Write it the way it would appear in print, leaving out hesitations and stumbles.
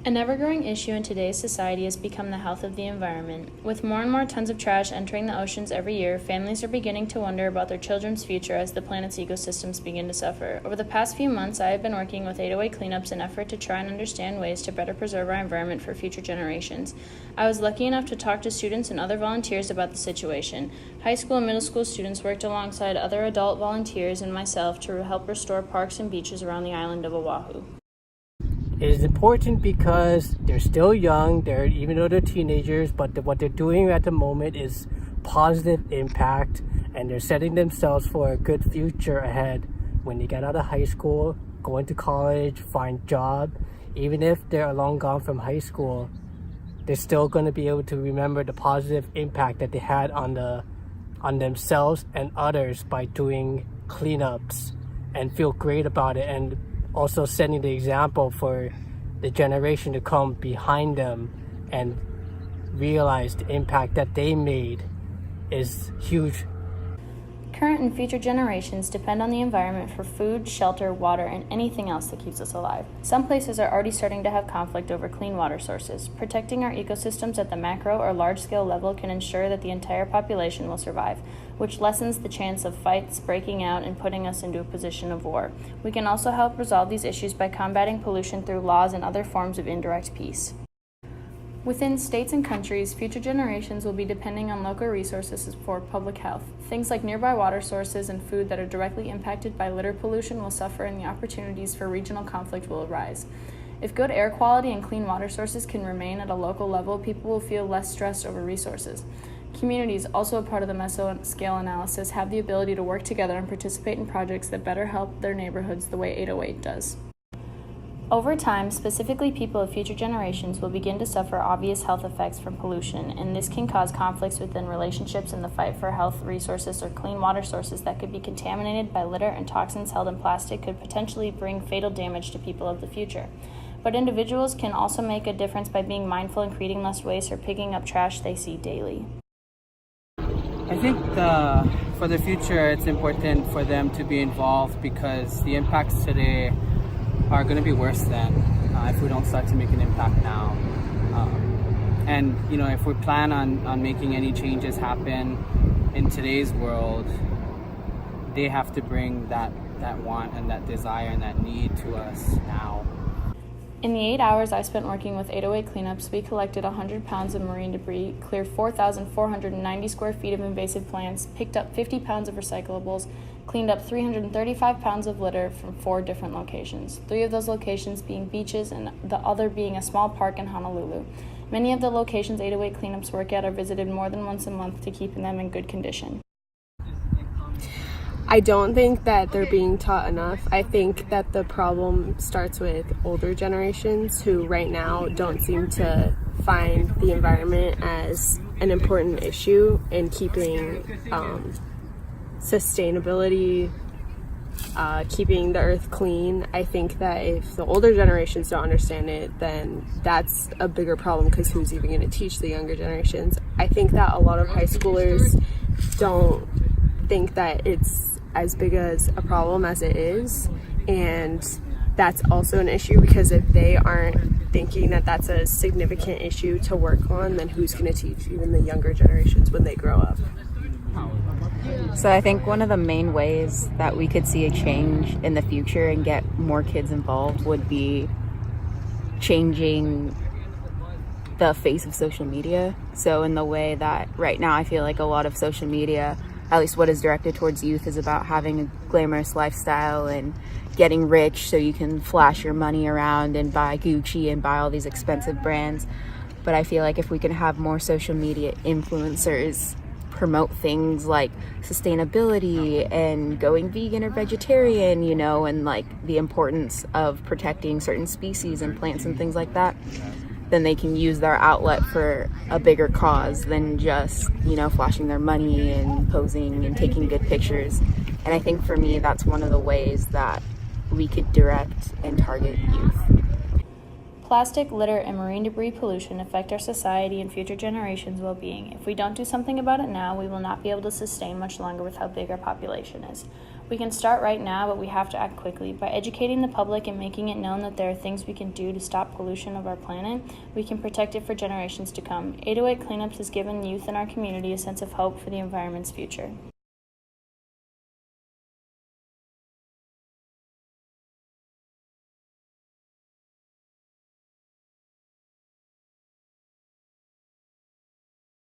An ever-growing issue in today's society has become the health of the environment. With more and more tons of trash entering the oceans every year, families are beginning to wonder about their children's future as the planet's ecosystems begin to suffer. Over the past few months, I have been working with 808 Cleanups in an effort to try and understand ways to better preserve our environment for future generations. I was lucky enough to talk to students and other volunteers about the situation. High school and middle school students worked alongside other adult volunteers and myself to help restore parks and beaches around the island of Oahu. It is important because they're still young, even though they're teenagers, but what they're doing at the moment is positive impact, and they're setting themselves for a good future ahead when they get out of high school, go into college, find job. Even if they're long gone from high school, they're still going to be able to remember the positive impact that they had on themselves and others by doing cleanups and feel great about it, and also setting the example for the generation to come behind them and realize the impact that they made is huge. Current and future generations depend on the environment for food, shelter, water, and anything else that keeps us alive. Some places are already starting to have conflict over clean water sources. Protecting our ecosystems at the macro or large-scale level can ensure that the entire population will survive, which lessens the chance of fights breaking out and putting us into a position of war. We can also help resolve these issues by combating pollution through laws and other forms of indirect peace. Within states and countries, future generations will be depending on local resources for public health. Things like nearby water sources and food that are directly impacted by litter pollution will suffer, and the opportunities for regional conflict will arise. If good air quality and clean water sources can remain at a local level, people will feel less stressed over resources. Communities, also a part of the mesoscale analysis, have the ability to work together and participate in projects that better help their neighborhoods the way 808 does. Over time, specifically people of future generations will begin to suffer obvious health effects from pollution, and this can cause conflicts within relationships in the fight for health resources, or clean water sources that could be contaminated by litter, and toxins held in plastic could potentially bring fatal damage to people of the future. But individuals can also make a difference by being mindful and creating less waste or picking up trash they see daily. I think for the future, it's important for them to be involved, because the impacts today are going to be worse than if we don't start to make an impact now. And if we plan on making any changes happen in today's world, they have to bring that want and that desire and that need to us now. In the 8 hours I spent working with 808 Cleanups, we collected 100 pounds of marine debris, cleared 4,490 square feet of invasive plants, picked up 50 pounds of recyclables, cleaned up 335 pounds of litter from 4 different locations, 3 of those locations being beaches and the other being a small park in Honolulu. Many of the locations 808 Cleanups work at are visited more than once a month to keep them in good condition. I don't think that they're being taught enough. I think that the problem starts with older generations who right now don't seem to find the environment as an important issue in keeping sustainability, keeping the earth clean. I think that if the older generations don't understand it, then that's a bigger problem, because who's even going to teach the younger generations? I think that a lot of high schoolers don't think that it's as big as a problem as it is, and that's also an issue, because if they aren't thinking that that's a significant issue to work on, then who's going to teach even the younger generations when they grow up? So I think one of the main ways that we could see a change in the future and get more kids involved would be changing the face of social media. So in the way that right now I feel like a lot of social media, at least what is directed towards youth, is about having a glamorous lifestyle and getting rich so you can flash your money around and buy Gucci and buy all these expensive brands. But I feel like if we can have more social media influencers promote things like sustainability and going vegan or vegetarian, and like the importance of protecting certain species and plants and things like that, then they can use their outlet for a bigger cause than just, flashing their money and posing and taking good pictures. And I think for me, that's one of the ways that we could direct and target youth. Plastic, litter, and marine debris pollution affect our society and future generations' well-being. If we don't do something about it now, we will not be able to sustain much longer with how big our population is. We can start right now, but we have to act quickly. By educating the public and making it known that there are things we can do to stop pollution of our planet, we can protect it for generations to come. 808 Cleanups has given youth in our community a sense of hope for the environment's future.